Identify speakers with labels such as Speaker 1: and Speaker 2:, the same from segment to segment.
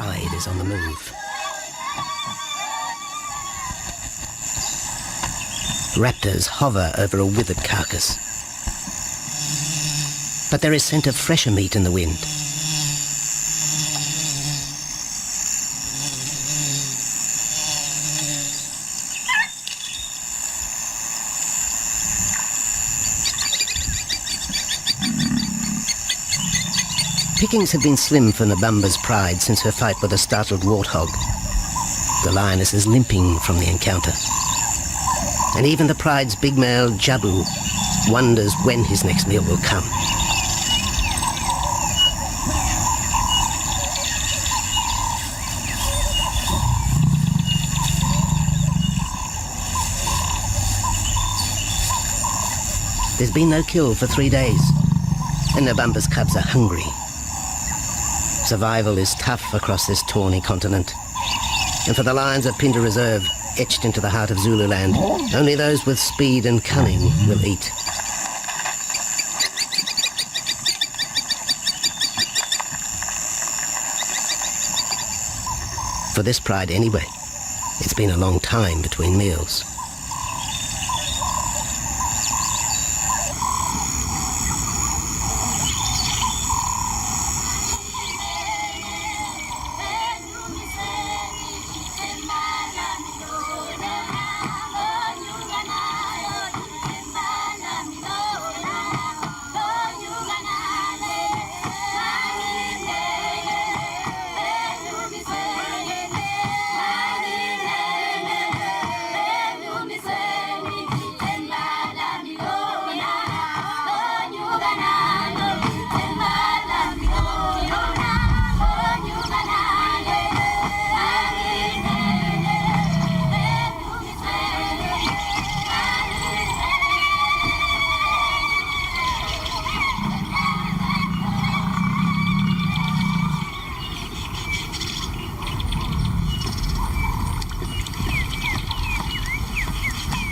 Speaker 1: pride is on the move. Raptors hover over a withered carcass. But there is scent of fresher meat in the wind. Pickings have been slim for Nabamba's pride since her fight with a startled warthog. The lioness is limping from the encounter. And even the pride's big male, Jabu, wonders when his next meal will come. There's been no kill for 3 days, and Nabamba's cubs are hungry. Survival is tough across this tawny continent, and for the lions of Pinda Reserve, etched into the heart of Zululand, only those with speed and cunning will eat. For this pride anyway, it's been a long time between meals.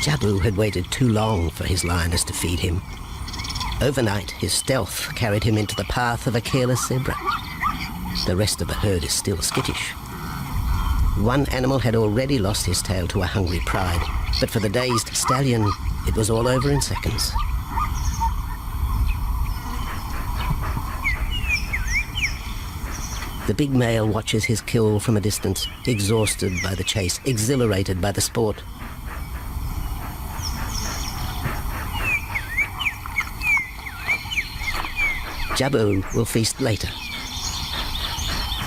Speaker 1: Jabu had waited too long for his lioness to feed him. Overnight, his stealth carried him into the path of a careless zebra. The rest of the herd is still skittish. One animal had already lost his tail to a hungry pride, but for the dazed stallion, it was all over in seconds. The big male watches his kill from a distance, exhausted by the chase, exhilarated by the sport. Jabu will feast later.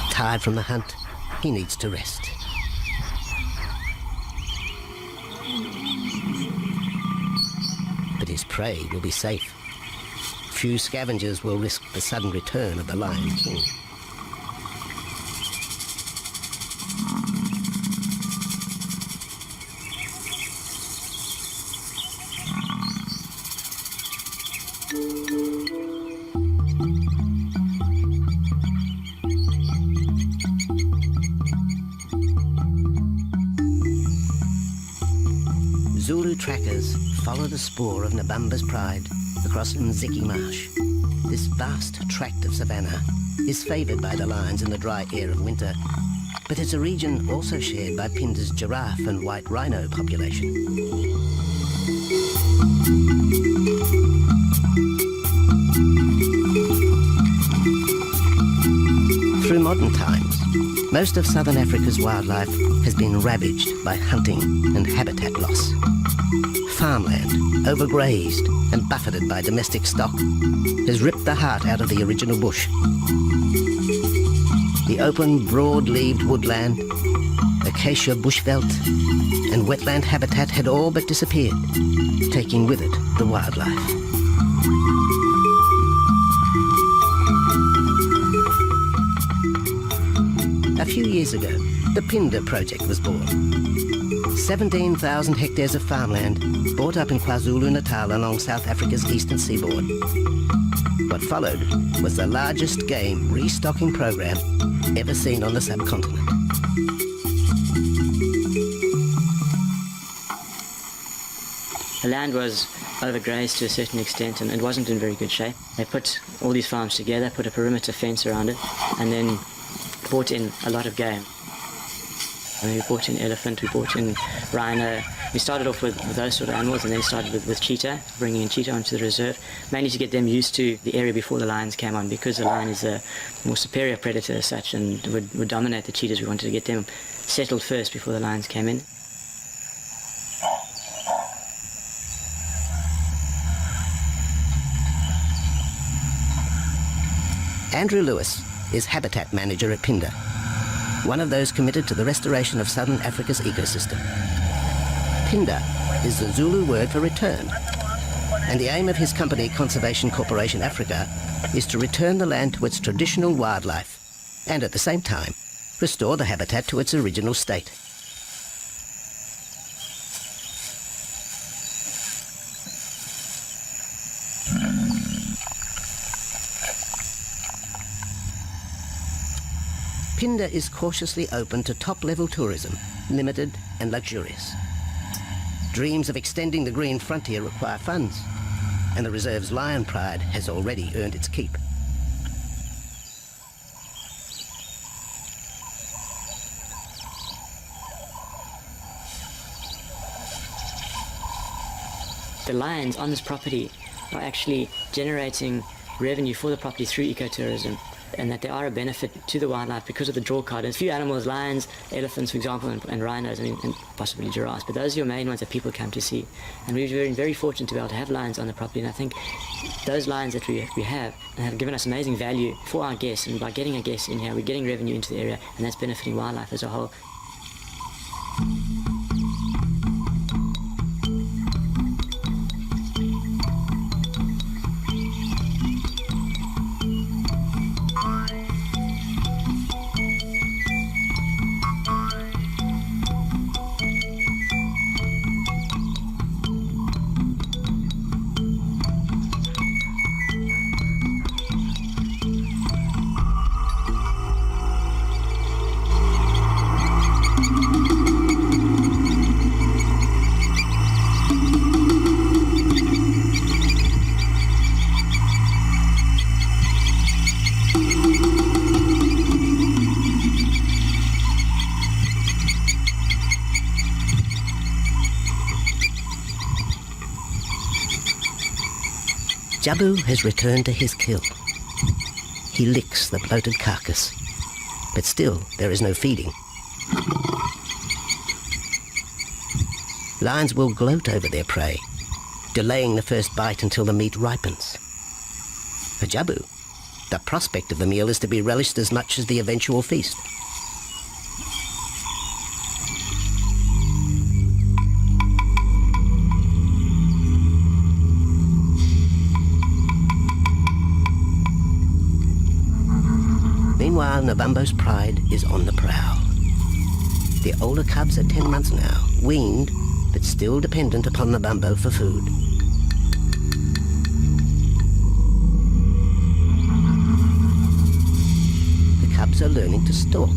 Speaker 1: Tired from the hunt, he needs to rest. But his prey will be safe. Few scavengers will risk the sudden return of the Lion King. Zulu trackers follow the spoor of Nabamba's pride across Nziki Marsh. This vast tract of savanna is favoured by the lions in the dry air of winter, but it's a region also shared by Pinda's giraffe and white rhino population. Through modern times, most of southern Africa's wildlife has been ravaged by hunting and habitat loss. Farmland, overgrazed and buffeted by domestic stock, has ripped the heart out of the original bush. The open, broad-leaved woodland, acacia bushveld, and wetland habitat had all but disappeared, taking with it the wildlife. A few years ago, the Pinda project was born. 17,000 hectares of farmland bought up in KwaZulu-Natal along South Africa's eastern seaboard. What followed was the largest game restocking program ever seen on the subcontinent.
Speaker 2: The land was overgrazed to a certain extent and it wasn't in very good shape. They put all these farms together, put a perimeter fence around it, and then brought in a lot of game. We brought in elephant, we brought in rhino. We started off with those sort of animals, and then started with cheetah, bringing in cheetah onto the reserve, mainly to get them used to the area before the lions came on, because the lion is a more superior predator as such and would dominate the cheetahs. We wanted to get them settled first before the lions came in.
Speaker 1: Andrew Lewis is habitat manager at Pinda, one of those committed to the restoration of southern Africa's ecosystem. Pinda is the Zulu word for return, and the aim of his company, Conservation Corporation Africa, is to return the land to its traditional wildlife and at the same time restore the habitat to its original state. Pinda is cautiously open to top-level tourism, limited and luxurious. Dreams of extending the green frontier require funds, and the reserve's lion pride has already earned its keep.
Speaker 2: The lions on this property are actually generating revenue for the property through ecotourism, and that they are a benefit to the wildlife because of the draw card. There's a few animals, lions, elephants, for example, and rhinos, and possibly giraffes, but those are your main ones that people come to see. And we've been very fortunate to be able to have lions on the property, and I think those lions that we have given us amazing value for our guests, and by getting our guests in here, we're getting revenue into the area, and that's benefiting wildlife as a whole.
Speaker 1: Jabu has returned to his kill. He licks the bloated carcass, but still there is no feeding. Lions will gloat over their prey, delaying the first bite until the meat ripens. For Jabu, the prospect of the meal is to be relished as much as the eventual feast. Meanwhile, Nabambo's pride is on the prowl. The older cubs are 10 months now, weaned, but still dependent upon Nabambo for food. The cubs are learning to stalk,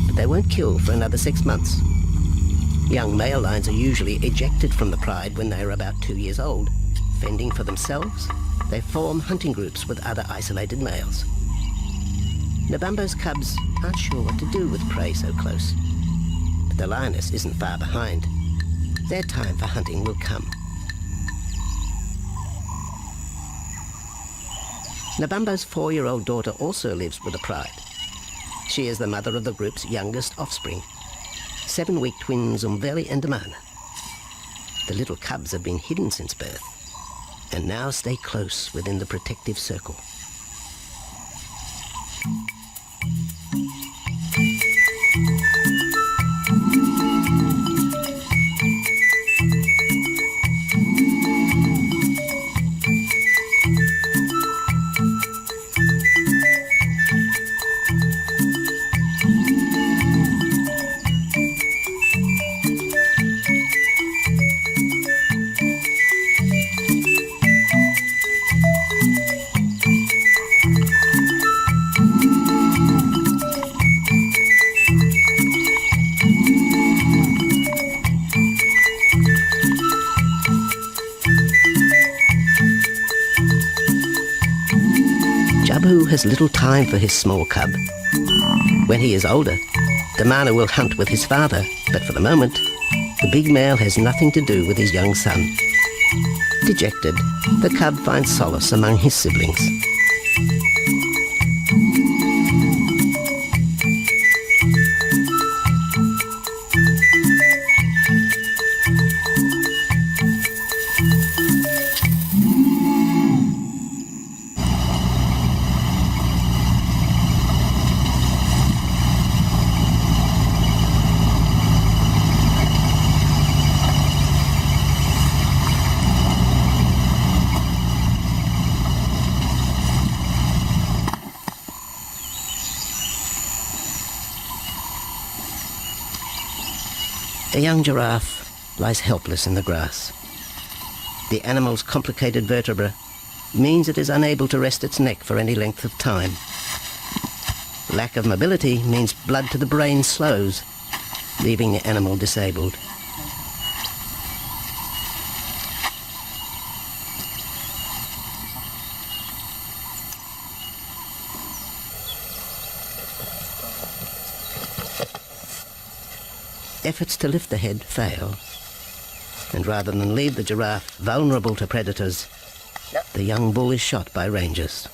Speaker 1: but they won't kill for another 6 months. Young male lions are usually ejected from the pride when they are about 2 years old. Fending for themselves, they form hunting groups with other isolated males. Nabambo's cubs aren't sure what to do with prey so close, but the lioness isn't far behind. Their time for hunting will come. Nabambo's 4-year-old daughter also lives with the pride. She is the mother of the group's youngest offspring, 7-week twins Umveli and Damana. The little cubs have been hidden since birth, and now stay close within the protective circle. Namambo has little time for his small cub. When he is older, Damana will hunt with his father, but for the moment, the big male has nothing to do with his young son. Dejected, the cub finds solace among his siblings. A young giraffe lies helpless in the grass. The animal's complicated vertebra means it is unable to rest its neck for any length of time. Lack of mobility means blood to the brain slows, leaving the animal disabled. Efforts to lift the head fail, and rather than leave the giraffe vulnerable to predators, the young bull is shot by rangers.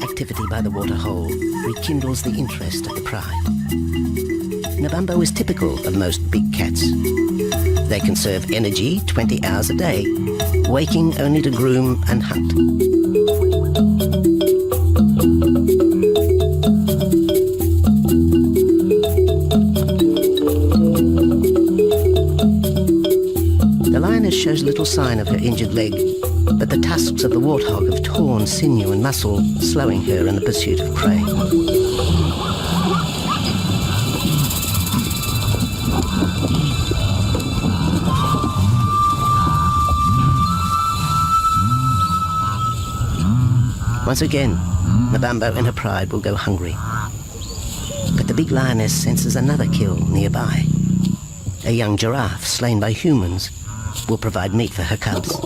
Speaker 1: Activity by the waterhole rekindles the interest of the pride. Namambo is typical of most big cats. They conserve energy 20 hours a day, waking only to groom and hunt. The lioness shows little sign of her injured leg, but the tusks of the warthog have torn sinew and muscle, slowing her in the pursuit of prey. Once again, Namambo and her pride will go hungry. But the big lioness senses another kill nearby. A young giraffe slain by humans will provide meat for her cubs.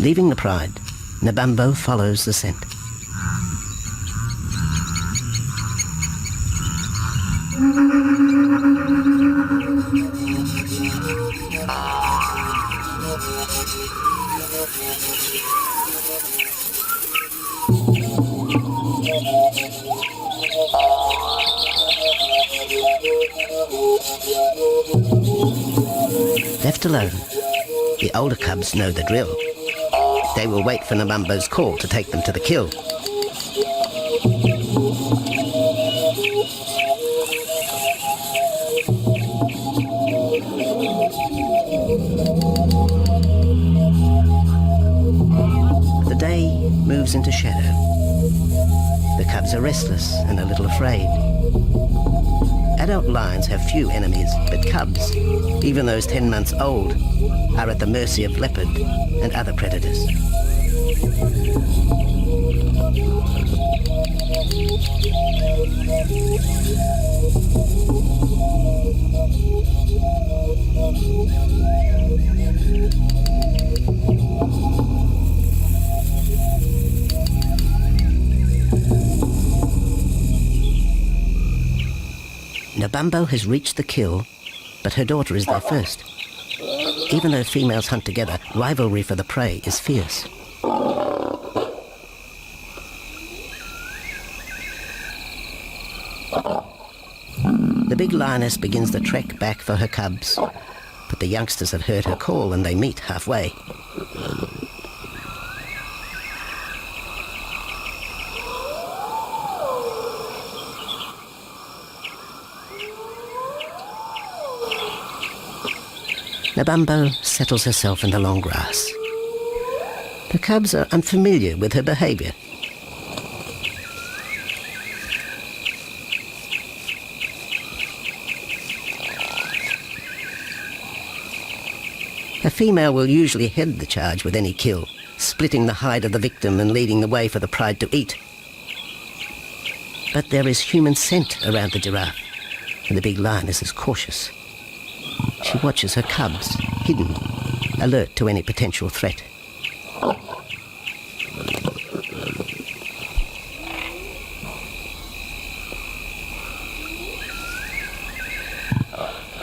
Speaker 1: Leaving the pride, Namambo follows the scent. Left alone, the older cubs know the drill. They will wait for Namambo's call to take them to the kill. The day moves into shadow. The cubs are restless and a little afraid. Adult lions have few enemies, but cubs, even those 10 months old, are at the mercy of leopard and other predators. Namambo has reached the kill, but her daughter is there first. Even though females hunt together, rivalry for the prey is fierce. The big lioness begins the trek back for her cubs, but the youngsters have heard her call and they meet halfway. Nabambo settles herself in the long grass. The cubs are unfamiliar with her behaviour. A female will usually head the charge with any kill, splitting the hide of the victim and leading the way for the pride to eat. But there is human scent around the giraffe, and the big lioness is cautious. She watches her cubs, hidden, alert to any potential threat.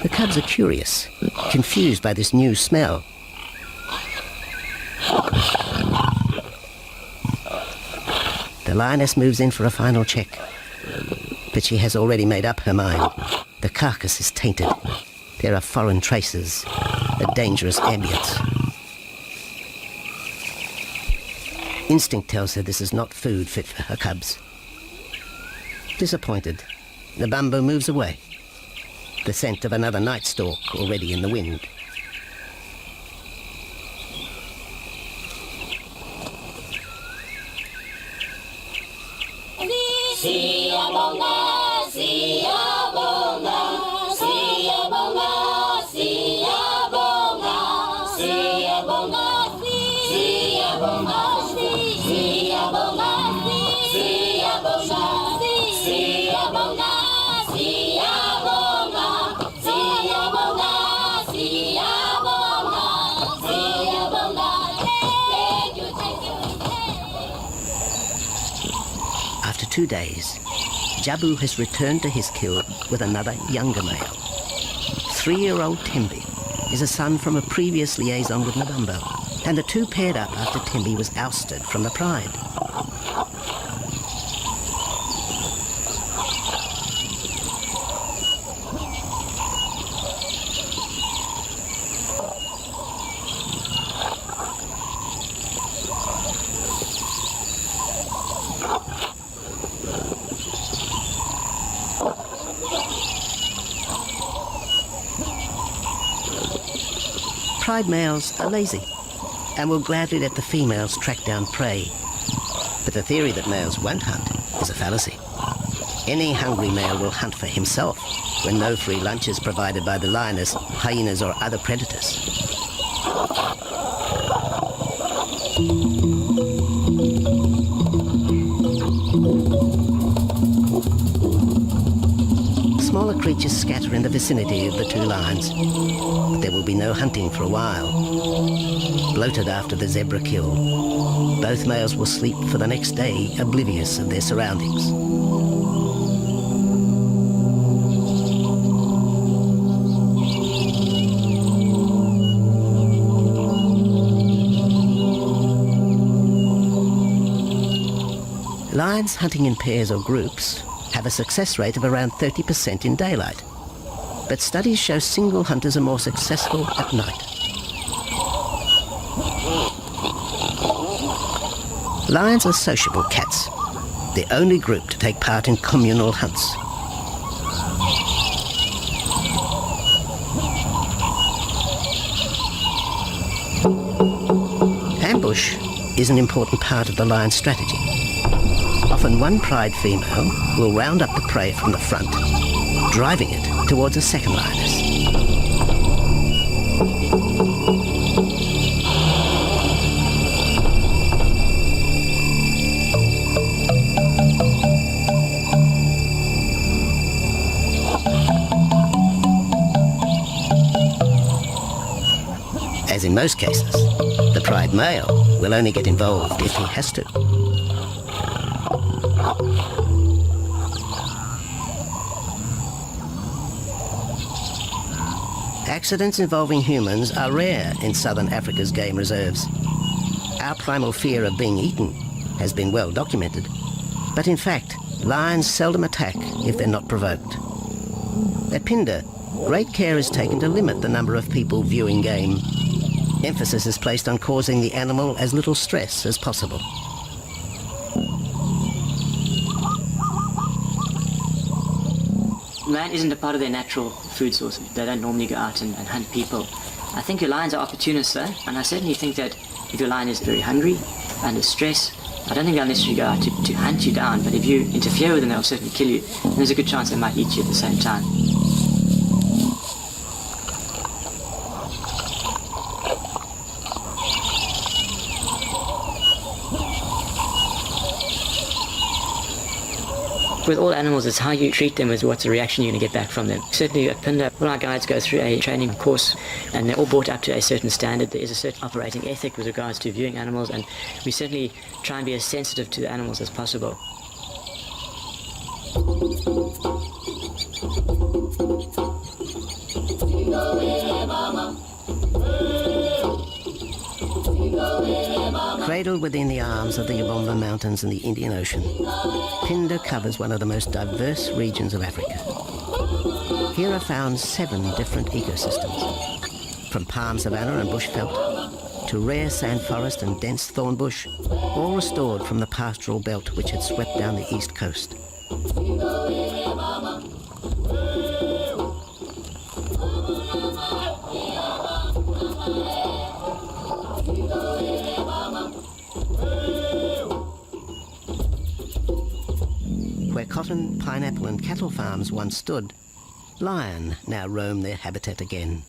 Speaker 1: The cubs are curious, confused by this new smell. The lioness moves in for a final check, but she has already made up her mind. The carcass is tainted. There are foreign traces, a dangerous ambience. Instinct tells her this is not food fit for her cubs. Disappointed, Nabambo moves away, the scent of another night stalk already in the wind. After 2 days, Jabu has returned to his kill with another younger male. 3-year-old Tembi is a son from a previous liaison with Nabambo, and the two paired up after Tembi was ousted from the pride. Pride males are lazy and will gladly let the females track down prey. But the theory that males won't hunt is a fallacy. Any hungry male will hunt for himself when no free lunch is provided by the lioness, hyenas or other predators. Smaller creatures scatter in the vicinity of the two lions, but there will be no hunting for a while. Bloated after the zebra kill, both males will sleep for the next day, oblivious of their surroundings. Lions hunting in pairs or groups have a success rate of around 30% in daylight, but studies show single hunters are more successful at night. Lions are sociable cats, the only group to take part in communal hunts. Ambush is an important part of the lion's strategy. Often one pride female will round up the prey from the front, driving it towards a second lioness. As in most cases, the pride male will only get involved if he has to. Accidents involving humans are rare in southern Africa's game reserves. Our primal fear of being eaten has been well documented, but in fact, lions seldom attack if they're not provoked. At Phinda, great care is taken to limit the number of people viewing game. Emphasis is placed on causing the animal as little stress as possible.
Speaker 2: Lion isn't a part of their natural food source. They don't normally go out and hunt people. I think your lions are opportunists though, and I certainly think that if your lion is very hungry, under stress, I don't think they'll necessarily go out to hunt you down, but if you interfere with them, they'll certainly kill you. And there's a good chance they might eat you at the same time. With all animals, it's how you treat them is what's the reaction you're going to get back from them. Certainly at Pinda, all our guides go through a training course and they're all brought up to a certain standard. There is a certain operating ethic with regards to viewing animals, and we certainly try and be as sensitive to the animals as possible.
Speaker 1: Cradled within the arms of the Yabomba Mountains and the Indian Ocean, Pinda covers one of the most diverse regions of Africa. Here are found 7 different ecosystems, from palm savanna and bushveld to rare sand forest and dense thorn bush, all restored from the pastoral belt which had swept down the east coast. Where cotton, pineapple and cattle farms once stood, lion now roam their habitat again,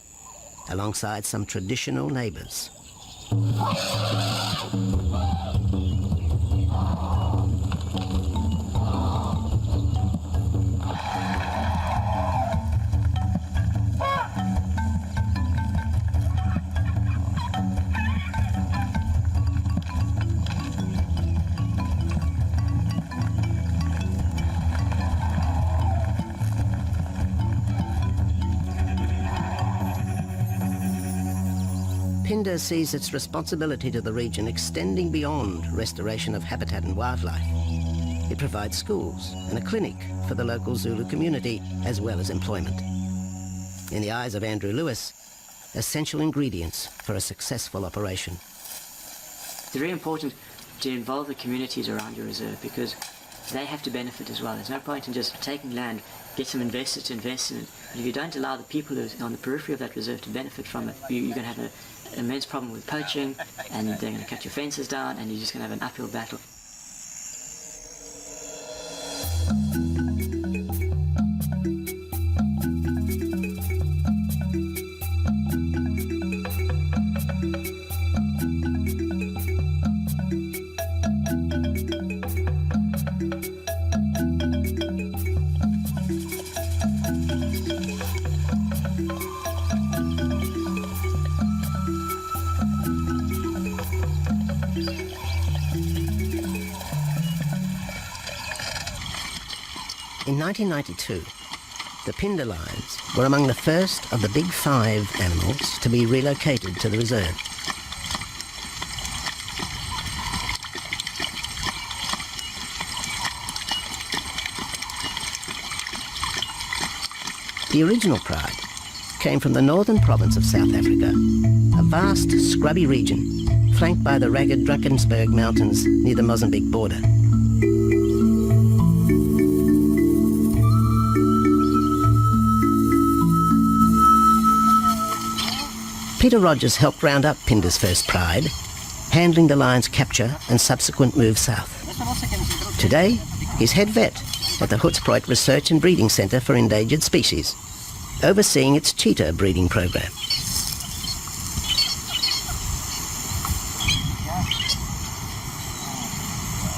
Speaker 1: alongside some traditional neighbours. Pinda sees its responsibility to the region extending beyond restoration of habitat and wildlife. It provides schools and a clinic for the local Zulu community, as well as employment. In the eyes of Andrew Lewis, essential ingredients for a successful operation.
Speaker 2: It's very important to involve the communities around your reserve because they have to benefit as well. There's no point in just taking land, get some investors to invest in it. But if you don't allow the people who are on the periphery of that reserve to benefit from it, you're going to have an immense problem with poaching, and they're going to cut your fences down, and you're just going to have an uphill battle.
Speaker 1: In 1992, the Pinda lions were among the first of the big 5 animals to be relocated to the reserve. The original pride came from the northern province of South Africa, a vast scrubby region flanked by the ragged Drakensberg Mountains near the Mozambique border. Peter Rogers helped round up Pinda's first pride, handling the lion's capture and subsequent move south. Today, he's head vet at the Hoedspruit Research and Breeding Centre for Endangered Species, overseeing its cheetah breeding program.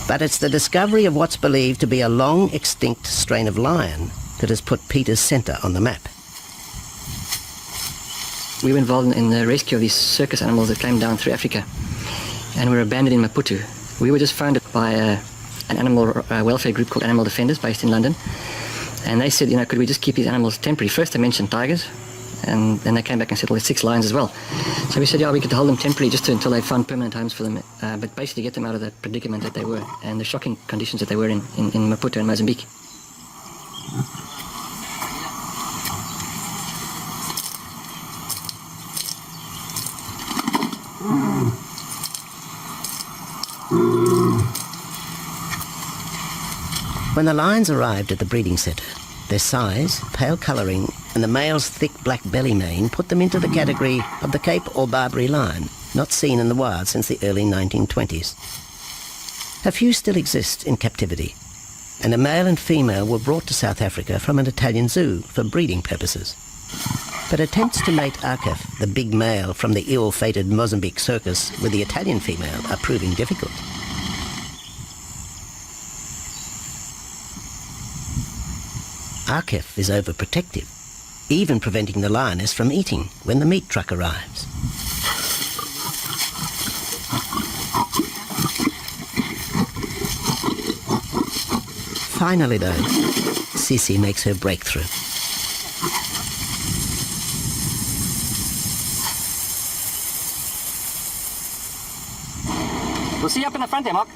Speaker 1: But it's the discovery of what's believed to be a long extinct strain of lion that has put Peter's centre on the map.
Speaker 3: We were involved in the rescue of these circus animals that came down through Africa and were abandoned in Maputo. We were just founded by an animal welfare group called Animal Defenders based in London, and they said, could we just keep these animals temporary? First they mentioned tigers, and then they came back and said, well, there's 6 lions as well. So we said, yeah, we could hold them temporarily just until they found permanent homes for them, but basically get them out of the predicament that they were and the shocking conditions that they were in Maputo and Mozambique.
Speaker 1: When the lions arrived at the breeding centre, Their size, pale colouring, and the male's thick black belly mane put them into the category of the Cape or Barbary lion, not seen in the wild since the early 1920s. A few still exist in captivity, and a male and female were brought to South Africa from an Italian zoo for breeding purposes. But attempts to mate Arcaf, the big male from the ill-fated Mozambique circus, with the Italian female are proving difficult. Arcaf is overprotective, even preventing the lioness from eating when the meat truck arrives. Finally, though, Sisi makes her breakthrough.
Speaker 3: We'll see you up in the front there, Mark.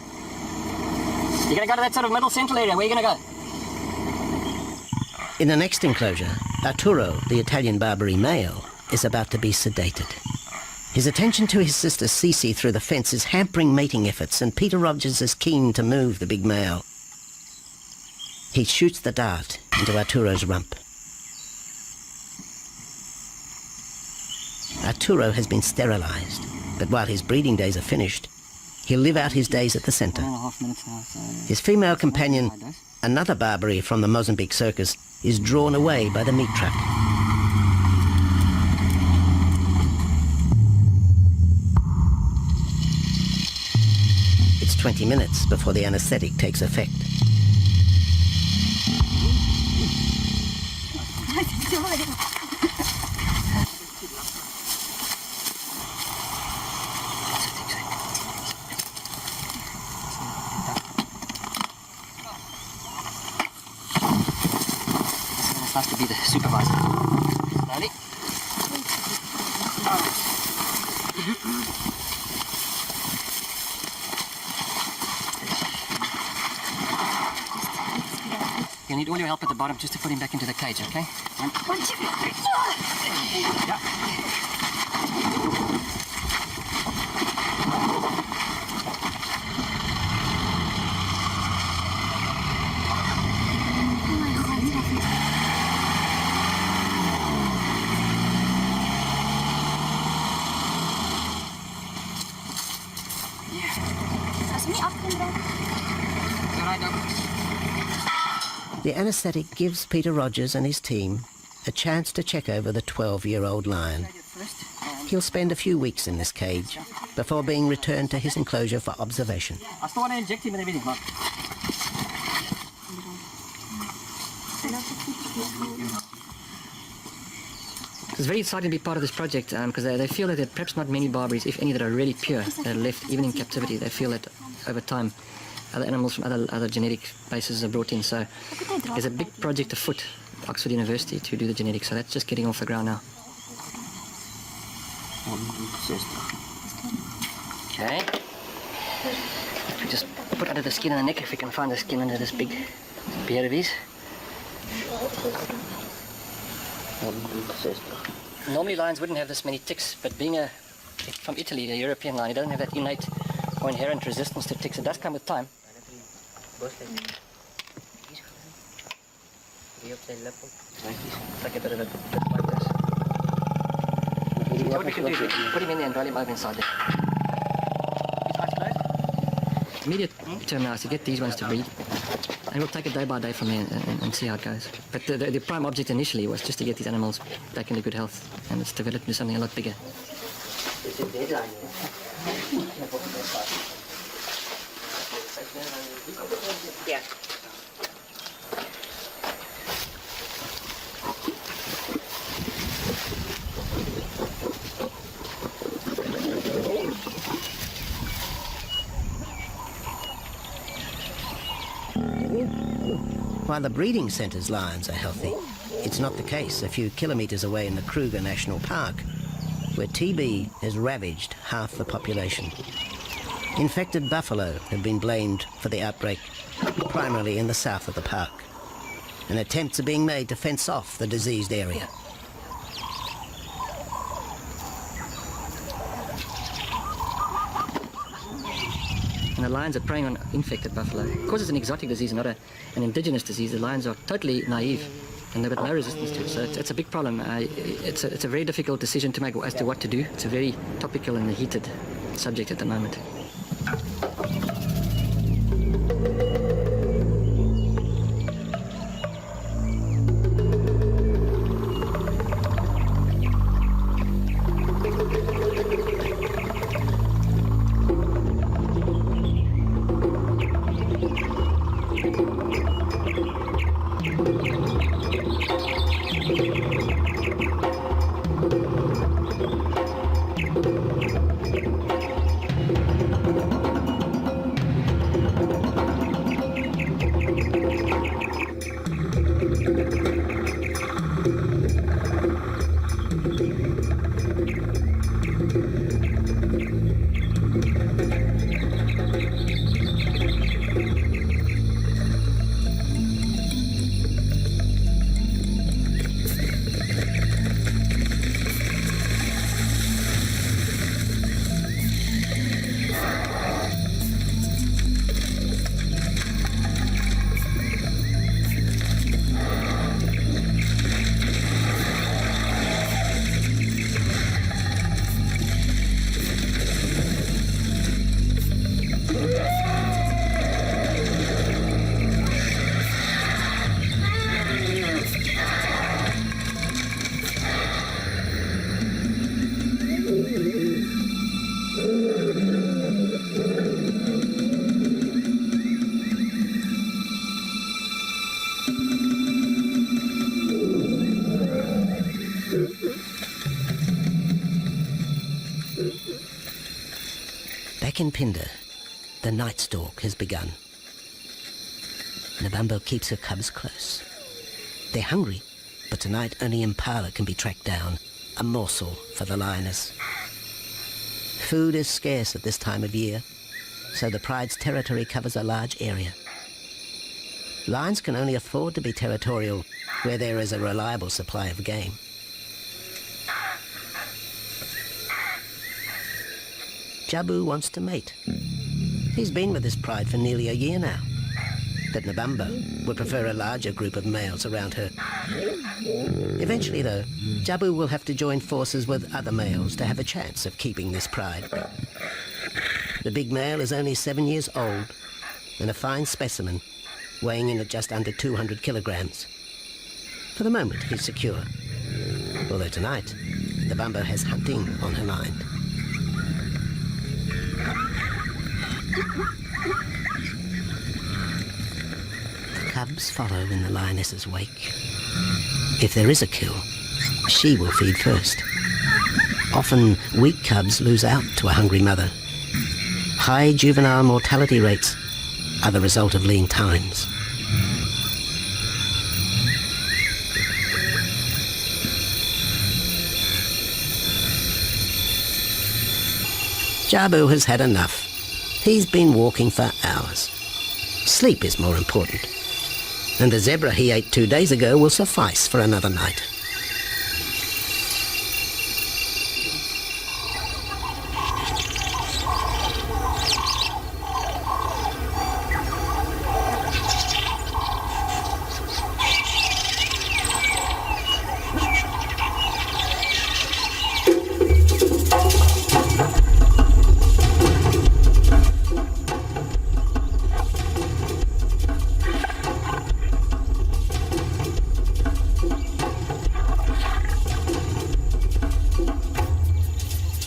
Speaker 3: You're going to go to that sort of middle central area. Where are you going to go?
Speaker 1: In the next enclosure, Arturo, the Italian Barbary male, is about to be sedated. His attention to his sister Cece through the fence is hampering mating efforts, and Peter Rogers is keen to move the big male. He shoots the dart into Arturo's rump. Arturo has been sterilized, but while his breeding days are finished, he'll live out his days at the centre.
Speaker 3: 1.5 minutes now, so...
Speaker 1: His female companion, another Barbary from the Mozambique circus, is drawn away by the meat truck. It's 20 minutes before the anaesthetic takes effect.
Speaker 3: It's nice to be the supervisor. Slowly. You'll need all your help at the bottom just to put him back into the cage, okay? One, two, three. Yeah.
Speaker 1: The anaesthetic gives Peter Rogers and his team a chance to check over the 12-year-old lion. He'll spend a few weeks in this cage before being returned to his enclosure for observation.
Speaker 3: I still want to inject him and everything, Mark. It's very exciting to be part of this project because they feel that there are perhaps not many Barbaries, if any, that are really pure, that are left even in captivity. They feel that over time other animals from other genetic bases are brought in. So there's a big project afoot at Oxford University to do the genetics. So that's just getting off the ground now. Okay. We just put under the skin on the neck if we can find the skin under this big beard of his. Normally lions wouldn't have this many ticks, but being from Italy, a European lion, it doesn't have that innate or inherent resistance to ticks. It does come with time. Like a bit of a bit like this. What we can do is put him in there and roll him over inside there. Immediate term now is to get these ones to breed. And we'll take it day by day from there and see how it goes. But the prime object initially was just to get these animals back into good health, and it's developed into something a lot bigger. Yeah.
Speaker 1: While the breeding centre's lions are healthy, it's not the case a few kilometres away in the Kruger National Park, where TB has ravaged half the population. Infected buffalo have been blamed for the outbreak, primarily in the south of the park, and attempts are being made to fence off the diseased area.
Speaker 3: and the lions are preying on infected buffalo. Because it's an exotic disease and not an indigenous disease, the lions are totally naive and they've got no resistance to it. So it's a big problem. It's a very difficult decision to make as to what to do. It's a very topical and heated subject at the moment.
Speaker 1: Back in Phinda, the night stalk has begun. Nabambo keeps her cubs close. They're hungry, but tonight only impala can be tracked down, a morsel for the lioness. Food is scarce at this time of year, so the pride's territory covers a large area. Lions can only afford to be territorial where there is a reliable supply of game. Jabu wants to mate. He's been with his pride for nearly a year now. But Nabambo would prefer a larger group of males around her. Eventually, though, Jabu will have to join forces with other males to have a chance of keeping this pride. The big male is only 7 years old and a fine specimen, weighing in at just under 200 kilograms. For the moment, he's secure. Although tonight, Nabambo has hunting on her mind. The cubs follow in the lioness's wake. If there is a kill, she will feed first. Often, weak cubs lose out to a hungry mother. High juvenile mortality rates are the result of lean times. Jabu has had enough. He's been walking for hours. Sleep is more important. And the zebra he ate 2 days ago will suffice for another night.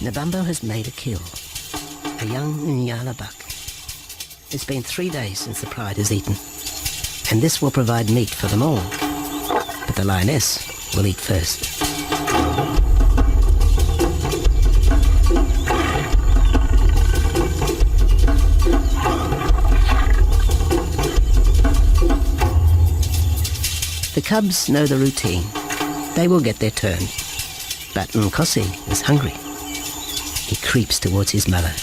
Speaker 1: Nabambo has made a kill, a young Nyala buck. It's been 3 days since the pride has eaten, and this will provide meat for them all. But the lioness will eat first. The cubs know the routine. They will get their turn. But Nkosi is hungry. He creeps towards his mother.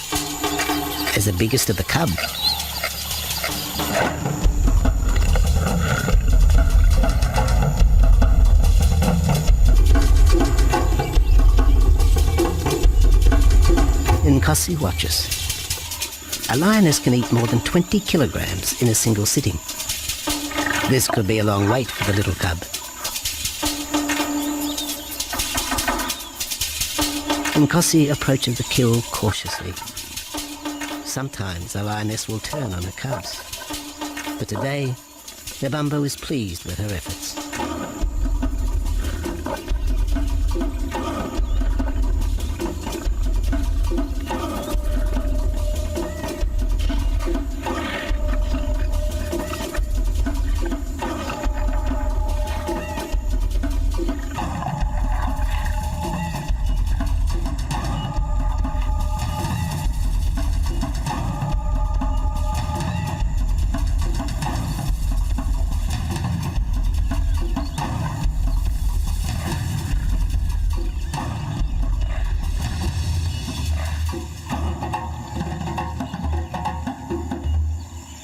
Speaker 1: As the biggest of the cub, Nkosi watches. A lioness can eat more than 20 kilograms in a single sitting. This could be a long wait for the little cub. Nkosi approaches the kill cautiously. Sometimes a lioness will turn on her cubs, but today Nabambo is pleased with her efforts.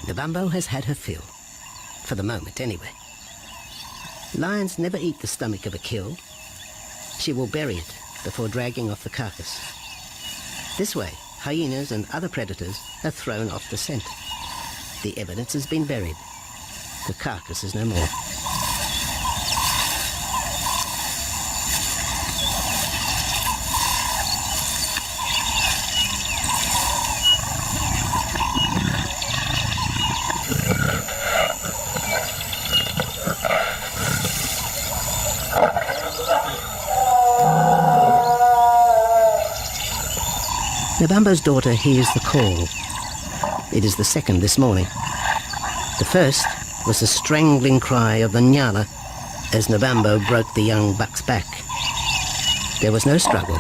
Speaker 1: Nabambo has had her fill, for the moment anyway. Lions never eat the stomach of a kill. She will bury it before dragging off the carcass. This way, hyenas and other predators are thrown off the scent. The evidence has been buried. The carcass is no more. Nabambo's daughter hears the call. It is the second this morning. The first was the strangling cry of the Nyala as Nabambo broke the young buck's back. There was no struggle.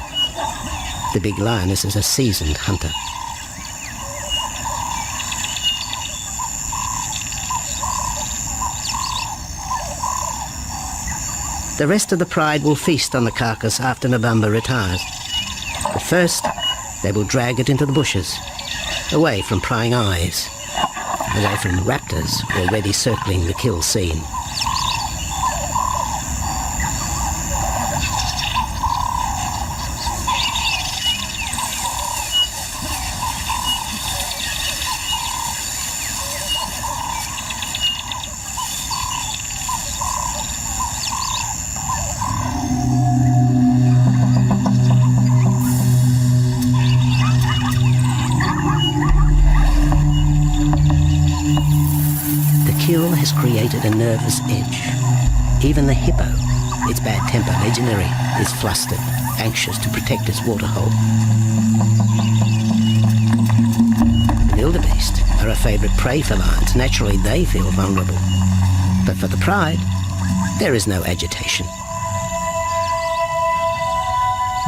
Speaker 1: The big lioness is a seasoned hunter. The rest of the pride will feast on the carcass after Nabambo retires. But first, they will drag it into the bushes, away from prying eyes, away from raptors already circling the kill scene. Kill has created a nervous edge. Even the hippo, its bad temper legendary, is flustered, anxious to protect its waterhole. Wildebeest are a favourite prey for lions. Naturally, they feel vulnerable. But for the pride, there is no agitation.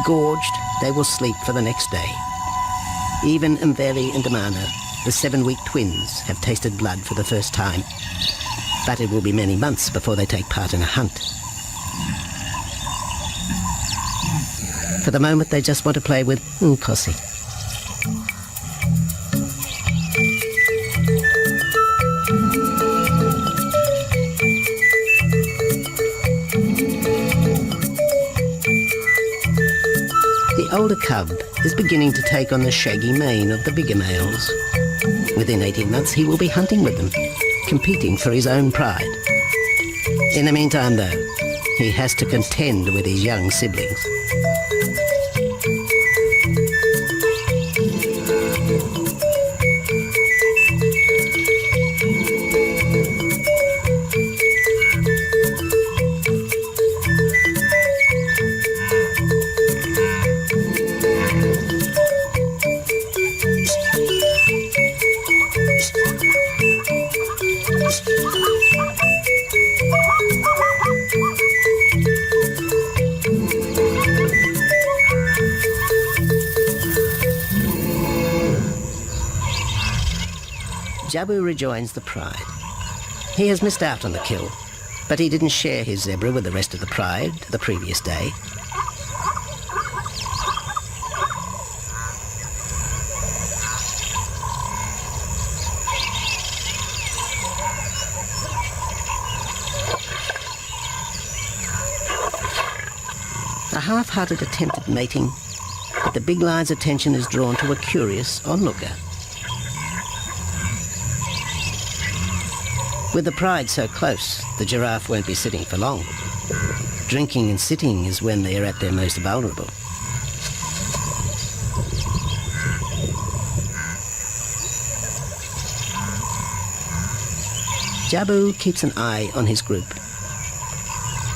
Speaker 1: Gorged, they will sleep for the next day. Even Mveli and Damana, the 7-week twins, have tasted blood for the first time. But it will be many months before they take part in a hunt. For the moment, they just want to play with Nkosi. The older cub is beginning to take on the shaggy mane of the bigger males. Within 18 months, he will be hunting with them, competing for his own pride. In the meantime, though, he has to contend with his young siblings. Jabu rejoins the pride. He has missed out on the kill, but he didn't share his zebra with the rest of the pride the previous day. A half-hearted attempt at mating, but the big lion's attention is drawn to a curious onlooker. With the pride so close, the giraffe won't be sitting for long. Drinking and sitting is when they are at their most vulnerable. Jabu keeps an eye on his group.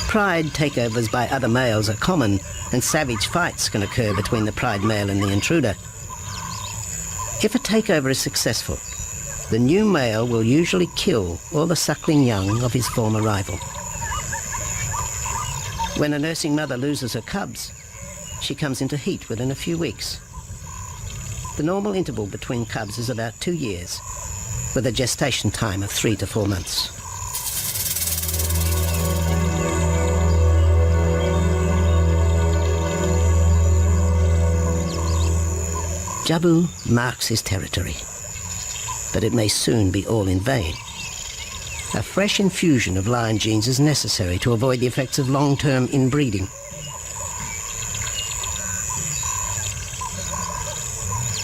Speaker 1: Pride takeovers by other males are common, and savage fights can occur between the pride male and the intruder. If a takeover is successful, the new male will usually kill all the suckling young of his former rival. When a nursing mother loses her cubs, she comes into heat within a few weeks. The normal interval between cubs is about 2 years, with a gestation time of 3 to 4 months. Jabu marks his territory, but it may soon be all in vain. A fresh infusion of lion genes is necessary to avoid the effects of long-term inbreeding.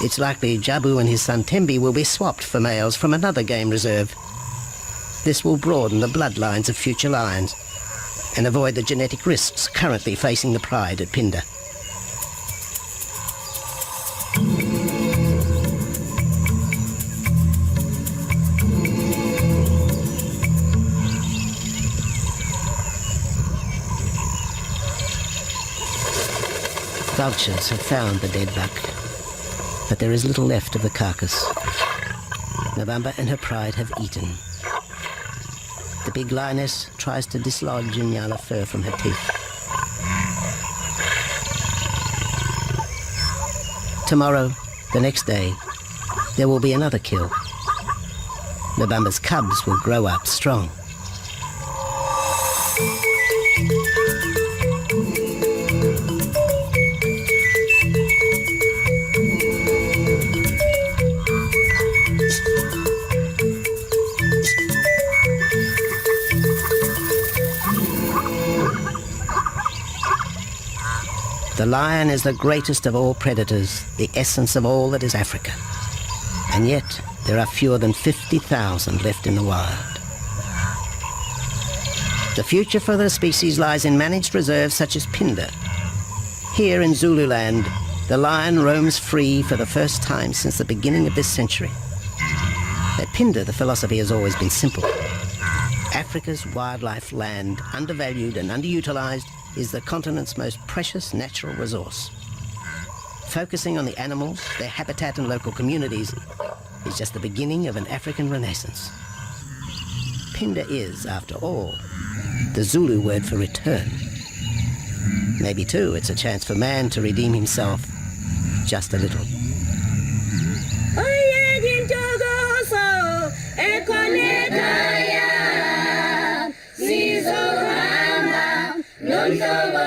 Speaker 1: It's likely Jabu and his son Tembi will be swapped for males from another game reserve. This will broaden the bloodlines of future lions and avoid the genetic risks currently facing the pride at Phinda. Vultures have found the dead buck, but there is little left of the carcass. November and her pride have eaten. The big lioness tries to dislodge Nyala fur from her teeth. Tomorrow, the next day, there will be another kill. November's cubs will grow up strong. The lion is the greatest of all predators, the essence of all that is Africa. And yet, there are fewer than 50,000 left in the wild. The future for the species lies in managed reserves such as Phinda. Here in Zululand, the lion roams free for the first time since the beginning of this century. At Phinda, the philosophy has always been simple. Africa's wildlife land, undervalued and underutilized, is the continent's most precious natural resource. Focusing on the animals, their habitat and local communities is just the beginning of an African renaissance. Phinda is, after all, the Zulu word for return. Maybe, too, it's a chance for man to redeem himself just a little.
Speaker 4: Hallelujah.